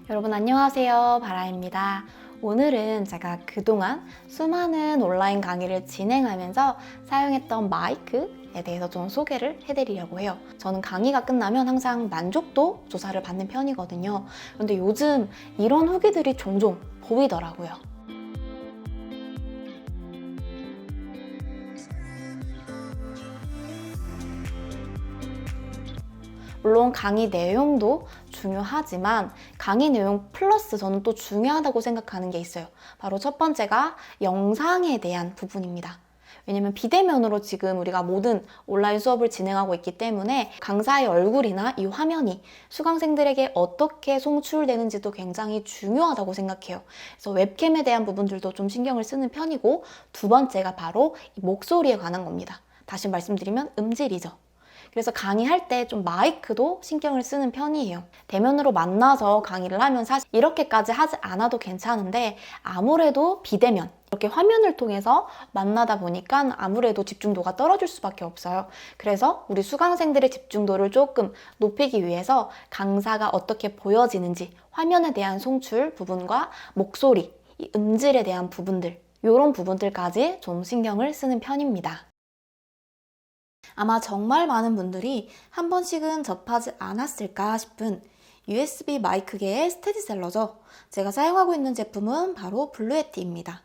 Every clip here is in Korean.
여러분 안녕하세요. 바라입니다. 오늘은 제가 그동안 수많은 온라인 강의를 진행하면서 사용했던 마이크에 대해서 좀 소개를 해드리려고 해요. 저는 강의가 끝나면 항상 만족도 조사를 받는 편이거든요. 그런데 요즘 이런 후기들이 종종 보이더라고요. 물론 강의 내용도 중요하지만 강의 내용 플러스 저는 또 중요하다고 생각하는 게 있어요. 바로 첫 번째가 영상에 대한 부분입니다. 왜냐면 비대면으로 지금 우리가 모든 온라인 수업을 진행하고 있기 때문에 강사의 얼굴이나 이 화면이 수강생들에게 어떻게 송출되는지도 굉장히 중요하다고 생각해요. 그래서 웹캠에 대한 부분들도 좀 신경을 쓰는 편이고, 두 번째가 바로 목소리에 관한 겁니다. 다시 말씀드리면 음질이죠. 그래서 강의할 때 좀 마이크도 신경을 쓰는 편이에요. 대면으로 만나서 강의를 하면 사실 이렇게까지 하지 않아도 괜찮은데, 아무래도 비대면 이렇게 화면을 통해서 만나다 보니까 아무래도 집중도가 떨어질 수밖에 없어요. 그래서 우리 수강생들의 집중도를 조금 높이기 위해서 강사가 어떻게 보여지는지, 화면에 대한 송출 부분과 목소리, 이 음질에 대한 부분들, 이런 부분들까지 좀 신경을 쓰는 편입니다. 아마 정말 많은 분들이 한 번씩은 접하지 않았을까 싶은 USB 마이크계의 스테디셀러죠. 제가 사용하고 있는 제품은 바로 블루에티입니다.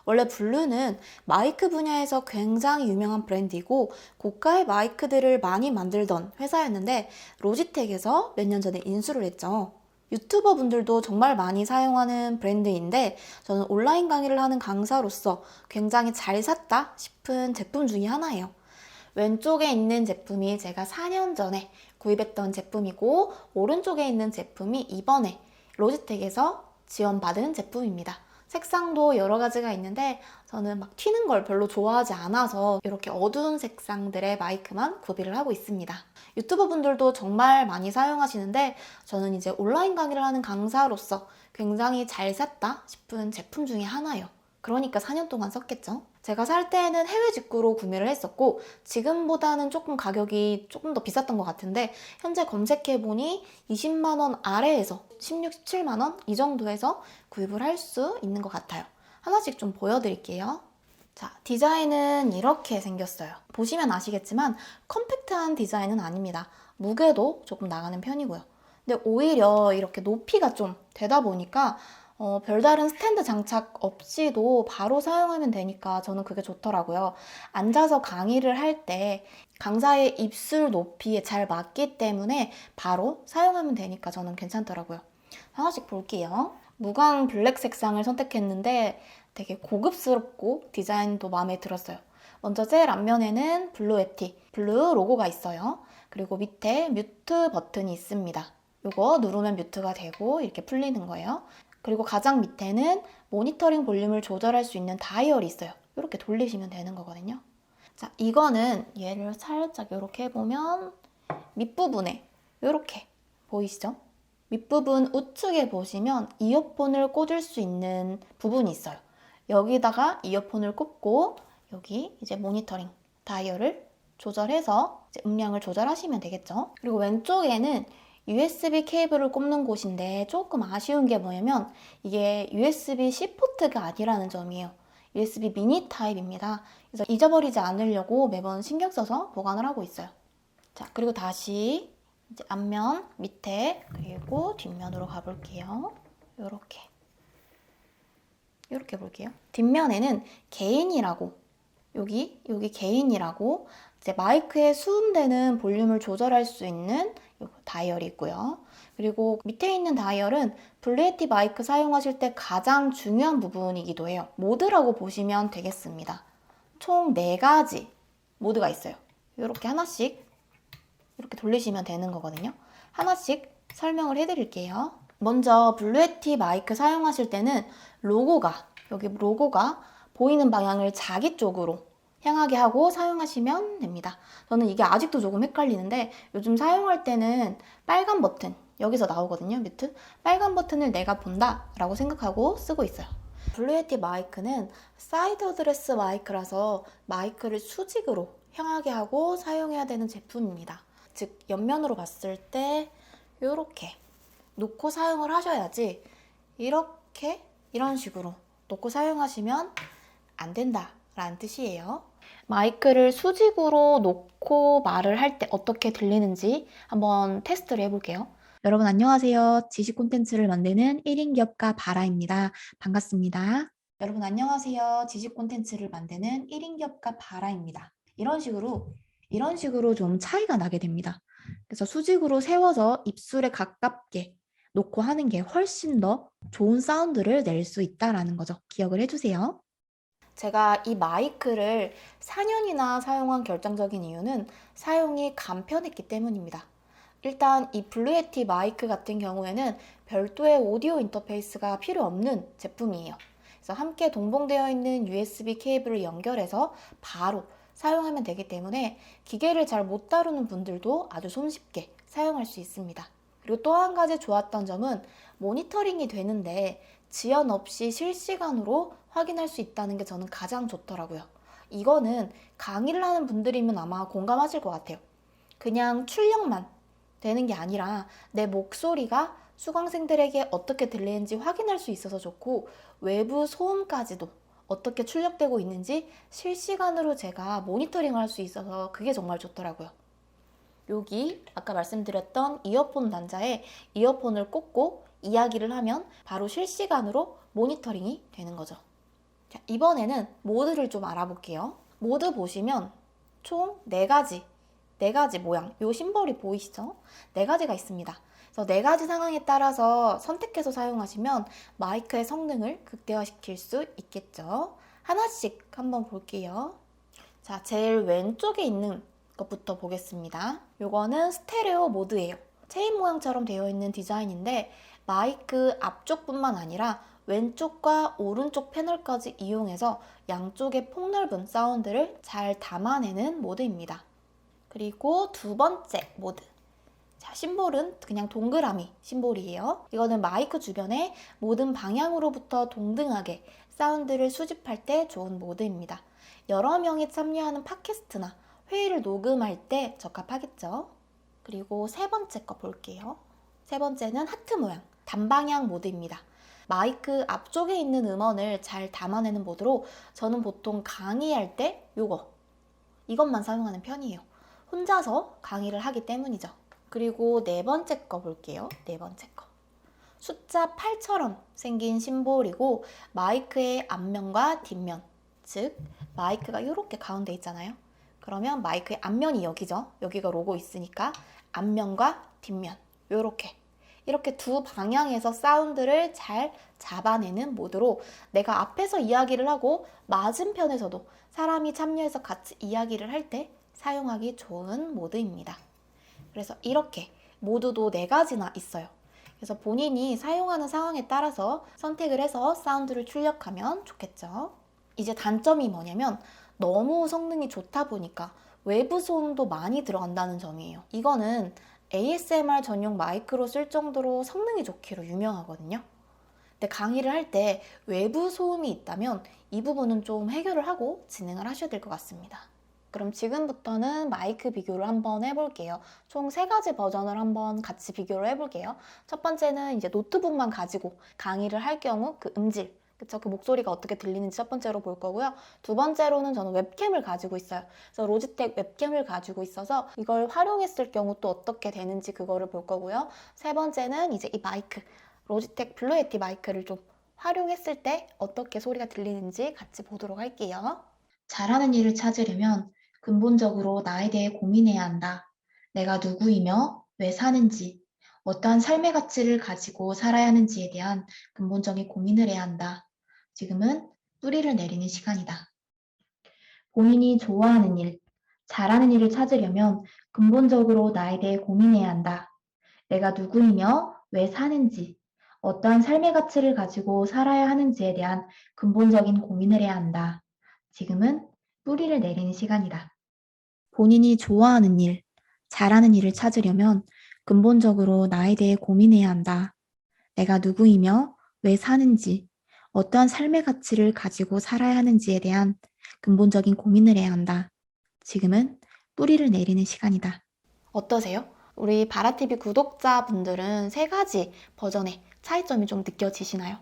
원래 블루는 마이크 분야에서 굉장히 유명한 브랜드이고 고가의 마이크들을 많이 만들던 회사였는데, 로지텍에서 몇 년 전에 인수를 했죠. 유튜버 분들도 정말 많이 사용하는 브랜드인데, 저는 온라인 강의를 하는 강사로서 굉장히 잘 샀다 싶은 제품 중에 하나예요. 왼쪽에 있는 제품이 제가 4년 전에 구입했던 제품이고, 오른쪽에 있는 제품이 이번에 로지텍에서 지원받은 제품입니다. 색상도 여러 가지가 있는데 저는 막 튀는 걸 별로 좋아하지 않아서 이렇게 어두운 색상들의 마이크만 구비를 하고 있습니다. 유튜버 분들도 정말 많이 사용하시는데, 저는 이제 온라인 강의를 하는 강사로서 굉장히 잘 샀다 싶은 제품 중에 하나예요. 그러니까 4년 동안 썼겠죠. 제가 살 때는 해외 직구로 구매를 했었고, 지금보다는 조금 가격이 조금 더 비쌌던 것 같은데, 현재 검색해보니 20만 원 아래에서 16, 17만 원 이 정도에서 구입을 할 수 있는 것 같아요. 하나씩 좀 보여드릴게요. 자, 디자인은 이렇게 생겼어요. 보시면 아시겠지만 컴팩트한 디자인은 아닙니다. 무게도 조금 나가는 편이고요. 근데 오히려 이렇게 높이가 좀 되다 보니까 별다른 스탠드 장착 없이도 바로 사용하면 되니까 저는 그게 좋더라고요. 앉아서 강의를 할 때 강사의 입술 높이에 잘 맞기 때문에 바로 사용하면 되니까 저는 괜찮더라고요. 하나씩 볼게요. 무광 블랙 색상을 선택했는데 되게 고급스럽고 디자인도 마음에 들었어요. 먼저 제일 앞면에는 블루에티, 블루 로고가 있어요. 그리고 밑에 뮤트 버튼이 있습니다. 이거 누르면 뮤트가 되고 이렇게 풀리는 거예요. 그리고 가장 밑에는 모니터링 볼륨을 조절할 수 있는 다이얼이 있어요. 이렇게 돌리시면 되는 거거든요. 자, 이거는 얘를 살짝 이렇게 해보면 밑부분에 이렇게 보이시죠? 밑부분 우측에 보시면 이어폰을 꽂을 수 있는 부분이 있어요. 여기다가 이어폰을 꽂고 여기 이제 모니터링 다이얼을 조절해서 이제 음량을 조절하시면 되겠죠. 그리고 왼쪽에는 USB 케이블을 꼽는 곳인데 조금 아쉬운 게 뭐냐면 이게 USB-C 포트가 아니라는 점이에요. USB 미니 타입입니다. 그래서 잊어버리지 않으려고 매번 신경 써서 보관을 하고 있어요. 자, 그리고 다시 이제 앞면, 밑에, 그리고 뒷면으로 가볼게요. 이렇게 볼게요. 뒷면에는 개인이라고, 여기 개인이라고 이제 마이크에 수음되는 볼륨을 조절할 수 있는 다이얼이 있고요. 그리고 밑에 있는 다이얼은 블루에티 마이크 사용하실 때 가장 중요한 부분이기도 해요. 모드라고 보시면 되겠습니다. 총 4가지 모드가 있어요. 이렇게 하나씩 이렇게 돌리시면 되는 거거든요. 하나씩 설명을 해드릴게요. 먼저 블루에티 마이크 사용하실 때는 여기 로고가 보이는 방향을 자기 쪽으로 향하게 하고 사용하시면 됩니다. 저는 이게 아직도 조금 헷갈리는데, 요즘 사용할 때는 빨간 버튼, 여기서 나오거든요, 뮤트. 빨간 버튼을 내가 본다 라고 생각하고 쓰고 있어요. 블루에티 마이크는 사이드 어드레스 마이크라서 마이크를 수직으로 향하게 하고 사용해야 되는 제품입니다. 즉 옆면으로 봤을 때 이렇게 놓고 사용을 하셔야지 이렇게 이런 식으로 놓고 사용하시면 안 된다라는 뜻이에요. 마이크를 수직으로 놓고 말을 할 때 어떻게 들리는지 한번 테스트를 해볼게요. 여러분 안녕하세요. 지식 콘텐츠를 만드는 1인 기업가 바라입니다. 반갑습니다. 여러분 안녕하세요. 지식 콘텐츠를 만드는 1인 기업가 바라입니다. 이런 식으로 좀 차이가 나게 됩니다. 그래서 수직으로 세워서 입술에 가깝게 놓고 하는 게 훨씬 더 좋은 사운드를 낼 수 있다라는 거죠. 기억을 해주세요. 제가 이 마이크를 4년이나 사용한 결정적인 이유는 사용이 간편했기 때문입니다. 일단 이 블루예티 마이크 같은 경우에는 별도의 오디오 인터페이스가 필요 없는 제품이에요. 그래서 함께 동봉되어 있는 USB 케이블을 연결해서 바로 사용하면 되기 때문에 기계를 잘 못 다루는 분들도 아주 손쉽게 사용할 수 있습니다. 그리고 또 한 가지 좋았던 점은 모니터링이 되는데 지연 없이 실시간으로 확인할 수 있다는 게 저는 가장 좋더라고요. 이거는 강의를 하는 분들이면 아마 공감하실 것 같아요. 그냥 출력만 되는 게 아니라 내 목소리가 수강생들에게 어떻게 들리는지 확인할 수 있어서 좋고, 외부 소음까지도 어떻게 출력되고 있는지 실시간으로 제가 모니터링을 할 수 있어서 그게 정말 좋더라고요. 여기 아까 말씀드렸던 이어폰 단자에 이어폰을 꽂고 이야기를 하면 바로 실시간으로 모니터링이 되는 거죠. 자, 이번에는 모드를 좀 알아볼게요. 모드 보시면 총 4가지 모양, 요 심볼이 보이시죠? 4가지가 있습니다. 그래서 4가지 상황에 따라서 선택해서 사용하시면 마이크의 성능을 극대화시킬 수 있겠죠. 하나씩 한번 볼게요. 자, 제일 왼쪽에 있는 것부터 보겠습니다. 요거는 스테레오 모드예요. 체인 모양처럼 되어 있는 디자인인데 마이크 앞쪽뿐만 아니라 왼쪽과 오른쪽 패널까지 이용해서 양쪽의 폭넓은 사운드를 잘 담아내는 모드입니다. 그리고 두 번째 모드. 자, 심볼은 그냥 동그라미 심볼이에요. 이거는 마이크 주변에 모든 방향으로부터 동등하게 사운드를 수집할 때 좋은 모드입니다. 여러 명이 참여하는 팟캐스트나 회의를 녹음할 때 적합하겠죠. 그리고 세 번째 거 볼게요. 세 번째는 하트 모양, 단방향 모드입니다. 마이크 앞쪽에 있는 음원을 잘 담아내는 모드로 저는 보통 강의할 때 이것만 사용하는 편이에요. 혼자서 강의를 하기 때문이죠. 그리고 네 번째 거 볼게요. 네 번째 거. 숫자 8처럼 생긴 심볼이고 마이크의 앞면과 뒷면, 즉 마이크가 이렇게 가운데 있잖아요. 그러면 마이크의 앞면이 여기죠. 여기가 로고 있으니까 앞면과 뒷면 이렇게 두 방향에서 사운드를 잘 잡아내는 모드로 내가 앞에서 이야기를 하고 맞은편에서도 사람이 참여해서 같이 이야기를 할 때 사용하기 좋은 모드입니다. 그래서 이렇게 모드도 4가지나 있어요. 그래서 본인이 사용하는 상황에 따라서 선택을 해서 사운드를 출력하면 좋겠죠. 이제 단점이 뭐냐면 너무 성능이 좋다 보니까 외부 소음도 많이 들어간다는 점이에요. 이거는 ASMR 전용 마이크로 쓸 정도로 성능이 좋기로 유명하거든요. 근데 강의를 할 때 외부 소음이 있다면 이 부분은 좀 해결을 하고 진행을 하셔야 될 것 같습니다. 그럼 지금부터는 마이크 비교를 한번 해볼게요. 총 3가지 버전을 한번 같이 비교를 해볼게요. 첫 번째는 이제 노트북만 가지고 강의를 할 경우 그 음질, 그쵸? 그 목소리가 어떻게 들리는지 첫 번째로 볼 거고요. 두 번째로는 저는 웹캠을 가지고 있어요. 그래서 로지텍 웹캠을 가지고 있어서 이걸 활용했을 경우 또 어떻게 되는지 그거를 볼 거고요. 세 번째는 이제 이 마이크, 로지텍 블루예티 마이크를 좀 활용했을 때 어떻게 소리가 들리는지 같이 보도록 할게요. 잘하는 일을 찾으려면 근본적으로 나에 대해 고민해야 한다. 내가 누구이며 왜 사는지, 어떠한 삶의 가치를 가지고 살아야 하는지에 대한 근본적인 고민을 해야 한다. 지금은 뿌리를 내리는 시간이다. 본인이 좋아하는 일, 잘하는 일을 찾으려면 근본적으로 나에 대해 고민해야 한다. 내가 누구이며 왜 사는지, 어떠한 삶의 가치를 가지고 살아야 하는지에 대한 근본적인 고민을 해야 한다. 지금은 뿌리를 내리는 시간이다. 본인이 좋아하는 일, 잘하는 일을 찾으려면 근본적으로 나에 대해 고민해야 한다. 내가 누구이며 왜 사는지, 어떠한 삶의 가치를 가지고 살아야 하는지에 대한 근본적인 고민을 해야 한다. 지금은 뿌리를 내리는 시간이다. 어떠세요? 우리 바라TV 구독자분들은 3가지 버전의 차이점이 좀 느껴지시나요?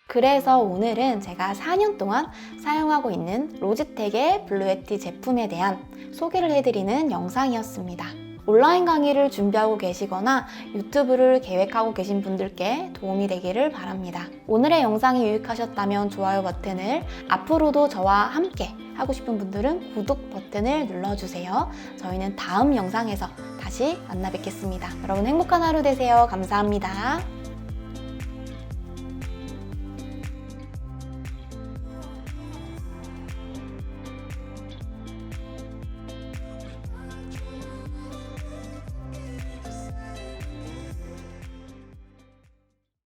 그래서 오늘은 제가 4년 동안 사용하고 있는 로지텍의 블루에티 제품에 대한 소개를 해드리는 영상이었습니다. 온라인 강의를 준비하고 계시거나 유튜브를 계획하고 계신 분들께 도움이 되기를 바랍니다. 오늘의 영상이 유익하셨다면 좋아요 버튼을, 앞으로도 저와 함께 하고 싶은 분들은 구독 버튼을 눌러주세요. 저희는 다음 영상에서 다시 만나 뵙겠습니다. 여러분 행복한 하루 되세요. 감사합니다.